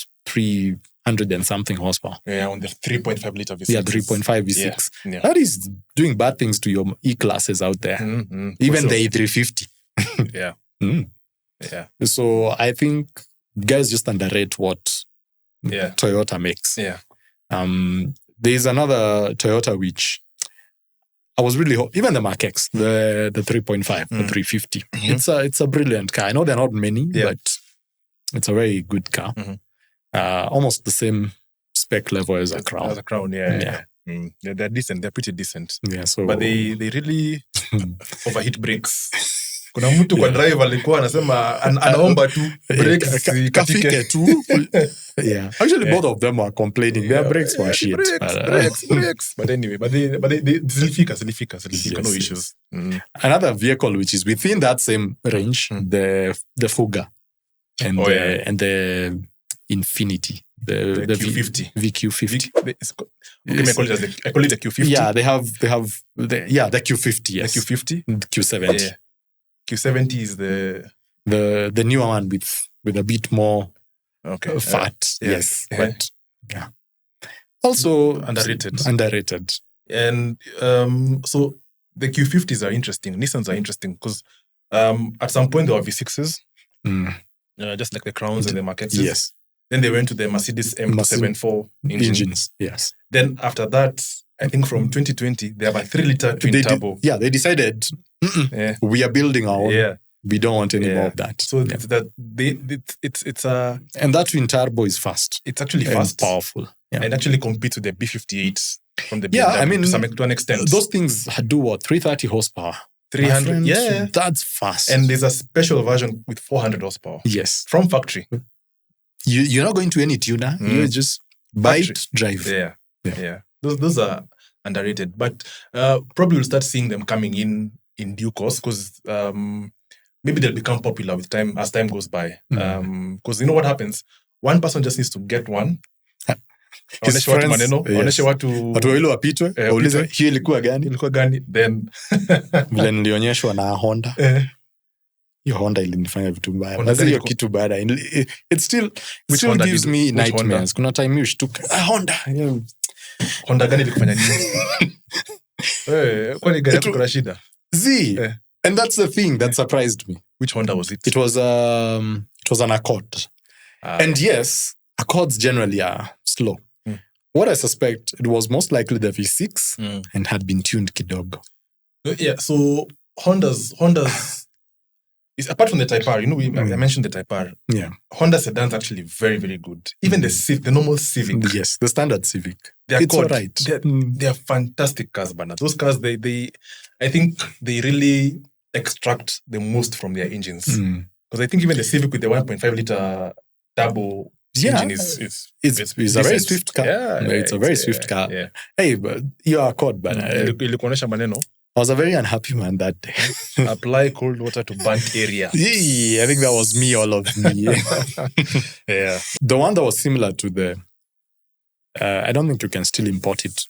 and something horsepower. Yeah, on the 3.5 liter V6. Yeah, 3.5 V6. Yeah. That is doing bad things to your E-classes out there. Even the E350. Yeah. Yeah. So I think guys just underrate what Toyota makes. Yeah. There's another Toyota which I was really even the Mark X, the 3.5, the 350. It's a brilliant car. I know there are not many, but it's a very good car. Almost the same spec level as a Crown. As a Crown, yeah. They're decent. They're pretty decent. Yeah. So, but they really overheat brakes. Kuna mtu kwa drive alikuwa anasema anaomba tu brakes kafike tu. Yeah. Actually, both of them are complaining. Their brakes were shit. Brakes. But anyway, but they zilifika, no issues. Another vehicle which is within that same range, the Fuga and the Infinity. The Q50. VQ50. I call it the Q50. Yeah, they have the Q50, yes. The Q50? Q70. Yeah. Q70 is the newer one with a bit more fat. Yes. But also underrated. And so the Q50s are interesting. Nissans are interesting because at some point there were V6s, just like the Crowns and the Mark X's. Yes. Then they went to the Mercedes M274 engines. Yes. Then after that, I think from 2020, they have a 3-liter twin turbo. They decided, we are building our own. Yeah. We don't want any more of that. So it's a... And that twin turbo is fast. It's actually fast. And powerful. Yeah. And actually competes with the B58 from the BMW to an extent. Those things do what? 330 horsepower. 300. Yeah. That's fast. And there's a special version with 400 horsepower. Yes. From factory. You're not going to any tuner. You just buy it, drive. Yeah. Those are underrated. But probably we'll start seeing them coming in due course because maybe they'll become popular with time as time goes by. Because you know what happens? One person just needs to get one. Waoneshe watu maneno, waoneshe watu wawili wapitwe, waulize hii ilikuwa gani? Then vile nilionyeshwa na Honda. Hiyo Honda ilinifanya vitu mbaya. Basi hiyo kitu baada it still gives me nightmares. Kuna time ushtuka Honda. Honda gani ilikufanya nini? Kwani gari yako kuna shida? And that's the thing that surprised me. Which Honda was it? It was an Accord. And yes, Accords generally are slow. What I suspect, it was most likely the V6 and had been tuned kidogo. Yeah, so Honda's is apart from the Type R, I mentioned the Type R. Yeah. Honda sedan's actually very, very good. Even the normal Civic. Yes, the standard Civic. It's all right. They're fantastic cars, Bana. Those cars, I think they really extract the most from their engines. Because I think even the Civic with the 1.5 liter turbo engine is a very swift car. Yeah, it's a very swift car. Yeah. Hey, but you are caught, Bana. I was a very unhappy man that day. Apply cold water to burnt area. I think that was me, all of me. Yeah. The one that was similar to the... I don't think you can still import it.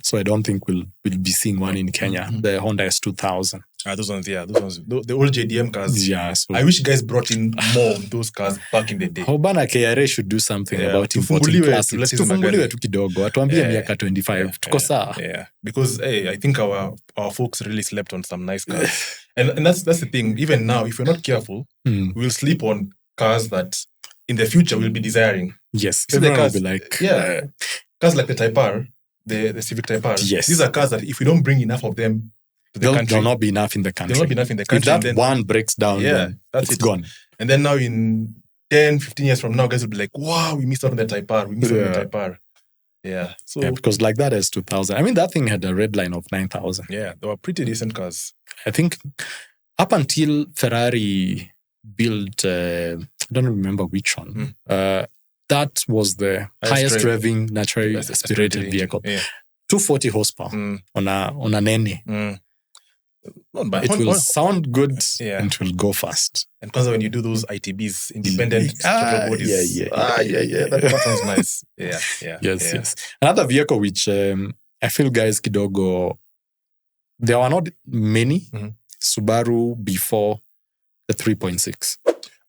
So I don't think we'll be seeing one in Kenya. The Honda S2000. Those ones, the old JDM cars. Yeah, so I wish guys brought in more of those cars back in the day. Bana KRA should do something about importing classics. Tufunguliwe tu kidogo. Watuambie miaka 25. Tuko sawa. Yeah, because I think our folks really slept on some nice cars. and that's the thing. Even now, if we're not careful, we'll sleep on cars that in the future we'll be desiring. Yes. So the cars will be like... cars like the Type R, the Civic Type R. Yes. These are cars that if we don't bring enough of them to the country, they'll not be enough in the country. They'll not be enough in the country. If that one breaks down, then it's gone. And then now in 10, 15 years from now, guys will be like, wow, we missed out on the Type R. We missed out on the Type R. Yeah. So, because like that is 2000. I mean, that thing had a red line of 9,000. Yeah, they were pretty decent cars. I think up until Ferrari built, I don't remember which one, that was the highest revving naturally aspirated vehicle. Yeah. 240 horsepower on an N. It will sound good and it will go fast. And because when you do those ITBs, independent bodies, that sounds nice. Yes. Another vehicle which I feel guys kidogo, there were not many Subaru before the 3.6.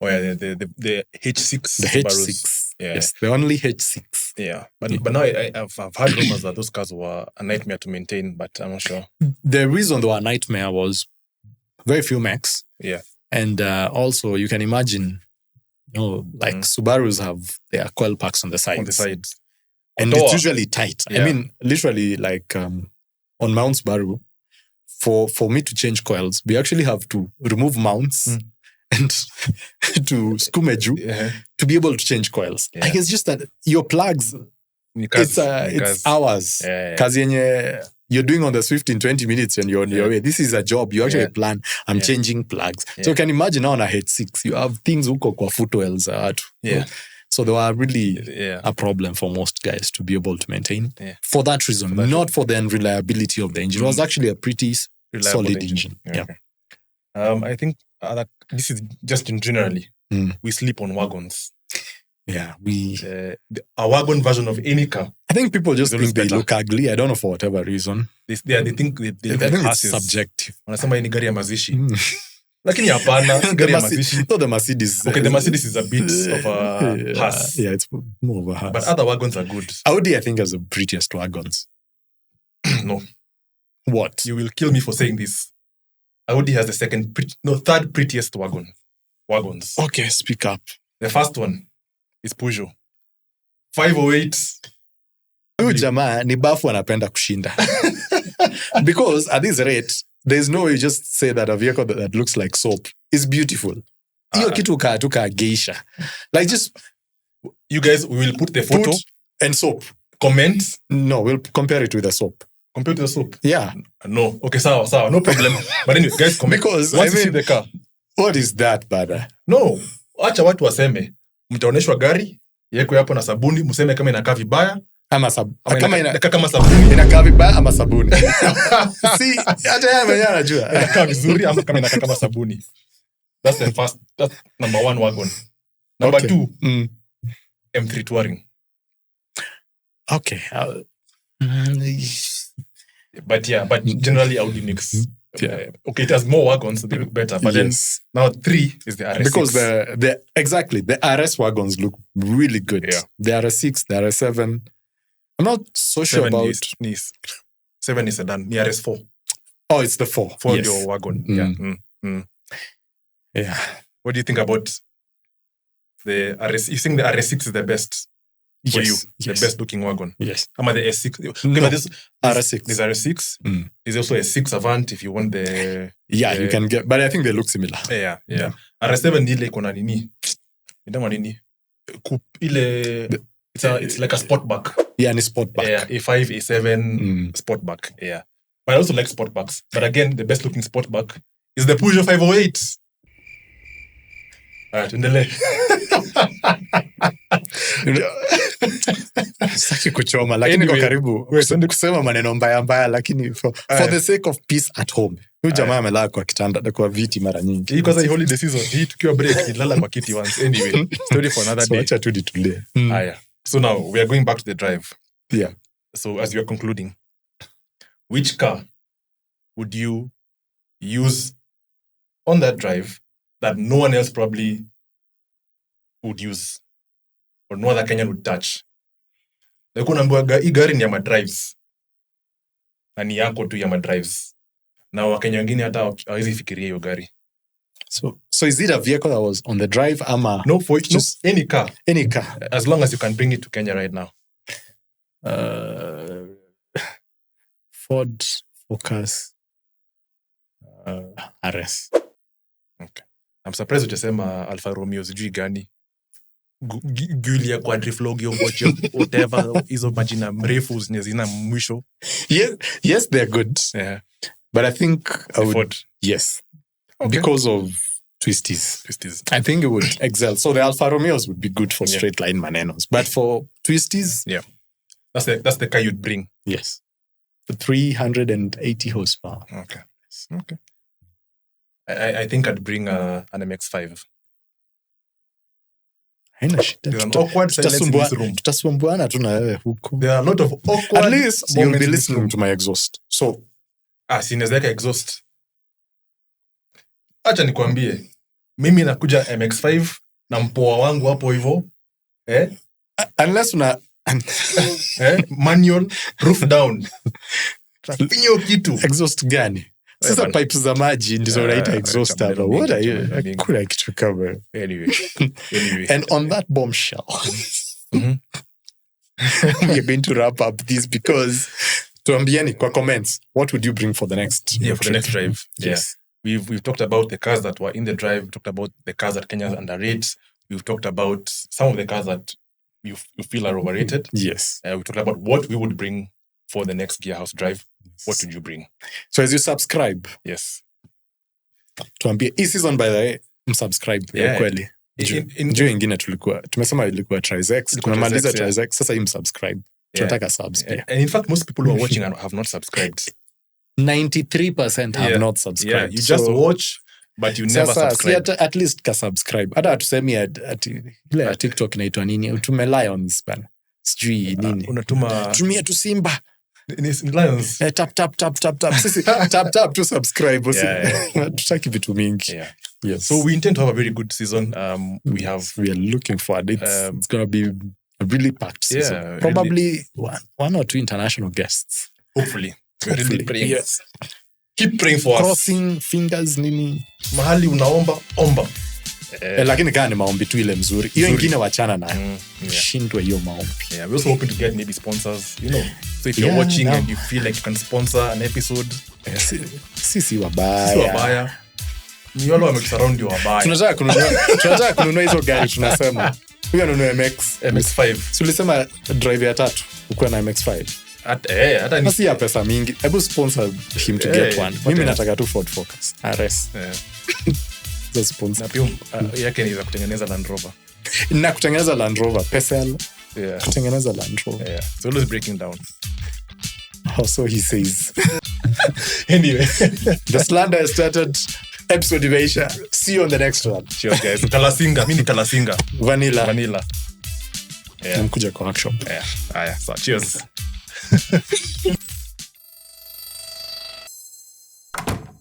Oh yeah, the H6. The Subarus. H6. Yes, the only H6. Yeah, but now I've heard rumors that those cars were a nightmare to maintain, but I'm not sure. The reason they were a nightmare was very few mechs. Yeah. And also, you can imagine, Subarus have their coil packs on the sides. On the sides. And it's usually tight. Yeah. I mean, literally, on Mount Subaru, for me to change coils, we actually have to remove mounts and to skumeju to be able to change coils. Yeah. Like, it's just that your plugs, it's hours. Kazi yenye you're doing on the Swift in 20 minutes and you're on your way. This is a job. You actually plan. I'm changing plugs. So you can imagine now on a H6, you have things huko kwa footwells. So they were really a problem for most guys to be able to maintain. Yeah. For that reason, not for the unreliability of the engine. It was actually a pretty solid engine. Yeah. I think this is just in generally. We sleep on wagons. Yeah, a wagon version of any car. I think people just think they look ugly. I don't know for whatever reason. They think they look like it's subjective. Wanasema ni gari ya mazishi. Lakini hapana, gari ya mazishi. No, the Mercedes. Okay, the Mercedes is a bit of a Haas. Yeah, it's more of a Haas. But other wagons are good. Audi, I think, has the prettiest wagons. No. What? You will kill me for saying this. Audi has the third prettiest wagons. Okay, speak up. The first one is Peugeot. 508. Huyu jamaa ni bafu anapenda kushinda. Because at this rate, there's no way you just say that a vehicle that looks like soap is beautiful. Hiyo kitu ka geisha. Like just... You guys, we will put the photo and soap. Comment. No, we'll compare it with the soap. Compare to the soap? Yeah. No. Okay, sawa. No problem. But anyway, guys, comment. Because, once you see the car. What is that, brother? No. Acha watu waseme. Mtaoneshwa gari, yeko hapo na sabuni, mseme kama inakaa vibaya. Kama inakaa sabuni. Inakaa vibaya ama sabuni. See, hata yeye mwenyewe anajua. Inakaa vizuri ama kama inakaa kama sabuni. That's number one wagon. Number two, M3 Touring. Okay. But generally Audi makes... Okay, it has more wagons, so they look better. But then now 3 is the RS6. Because the RS wagons look really good. Yeah. The RS6, the RS7. I'm not so sure about... 7 is sedan. The RS4. Oh, it's the 4. 4 your wagon. Yeah. What do you think about the RS? You think the RS6 is the best for you? The best looking wagon? Yes. How about the S6? No, RS6. There's RS6. There's also a 6 Avant if you want the... Yeah, you can get... But I think they look similar. Yeah. RS7 ile kuna nini? Indama nini? It's like a sportback. Yeah, and a sportback. Yeah, A5, A7 sportback. Yeah. But I also like sportbacks. But again, the best looking sportback is the Peugeot 508. Alright, tuendelee. Saki kuchoma, lakini kwa karibu. Wewe kusema maneno mbaya lakini for the sake of peace at home. Huyu jamaa amelala kwa kitanda kwa viti mara nyingi. Hii kwanza hii holiday season, hii tukiwa break nilala kwa kiti once anyway. Story for another day. So acha tu ditulie. Haya. So now we are going back to the drive. Yeah. So as we are concluding, which car would you use on that drive that no one else probably would use or no other Kenyan would touch. Like unaambiwa hii gari ni ya madrives. Na ni yako tu ya madrives. Na Wakenya wengine hata hawezi fikiria hiyo gari. So is it a vehicle that was on the drive ama? No, for just any car. Any car. As long as you can bring it to Kenya right now. Ford Focus RS. Okay. I'm surprised utasema Alfa Romeo sijui gani. Giulia Quadriflogio whatever hizo majina mrefu zina mwisho. Yes, they're good. Yeah. But I think I would Ford. Yes. Okay. Because of twisties. I think it would excel. So the Alfa Romeos would be good for straight line manenos. But for twisties, that's the car you'd bring. Yes. For 380 horsepower. Okay. I think I'd bring an MX-5. There's an awkward silence in this room. Tutasumbuana tu na wewe huko. There are a lot of awkward. At least you'll be listening to my exhaust. So, sinaweka exhaust. Acha nikwambie. Mimi nakuja MX-5 na mpoa wangu hapo hivyo. Unless una manual roof down. Pinyo kitu. Exhaust gani? Sasa pipes za maji ndizo unaita exhaust hapa. What are you? Kuna kitu cover. Anyway. And on that bombshell, we're going to wrap up this because tuambieni kwa comments, what would you bring for the next for the next drive? Yes. We've talked about the cars that were in the drive. We've talked about the cars that Kenya underrates. We've talked about some of the cars that you feel are overrated. Yes. We talked about what we would bring for the next Gearhaus drive. What would you bring? So as you subscribe, yes. Tuambie hii season by the way, msubscribe kweli. Njoo ingine tumesema ilikuwa Trizex, tunamaliza Trizex, sasa hii msubscribe. Tunataka subs pia. And in fact most people who are watching have not subscribed. 93% have not subscribed. Yeah, you just watch but you never subscribe. At least ka subscribe. Hata tusemi ile TikTok inaitwa nini? Utume lions bana. Sijui nini. Tumia tu Simba. Lions. Tap. Sisi tap to subscribe. Tutaki vitu mingi. Yes. So we intend to have a very good season. We are looking forward. It's going to be a really packed season. Probably one or two international guests. Hopefully. We're really praying. Yes. Keep praying for us. Crossing fingers nini. Mahali unaomba, omba. Lakini kaa ni maombi tu ile mzuri. Hiyo ingine wachana nayo. Shindwe hiyo maombi. Yeah, we're also hoping to get maybe sponsors, So if you're watching and you feel like you can sponsor an episode, sisi wabaya. Ni wale wamesurround you wabaya. Tunataka kununua hizo gari tunasema. Huyo anunue MX-5. Tulisema drive ya 3 uko na MX-5. Hata ni si ya pesa mingi. Hebu sponsor him to get one. Mimi nataka tu Ford Focus RS. The sponsor. Yake ni za kutengeneza Land Rover. Na kutengeneza Land Rover, PSL. Kutengeneza Land Rover. Yeah. It's always breaking down. So he says. Anyway, the slander has started. Episode imeisha. See you on the next one. Cheers guys. Kalasinga, mimi ni Kalasinga. Vanilla. Yeah. Mkuja kwa workshop. Yeah. So cheers.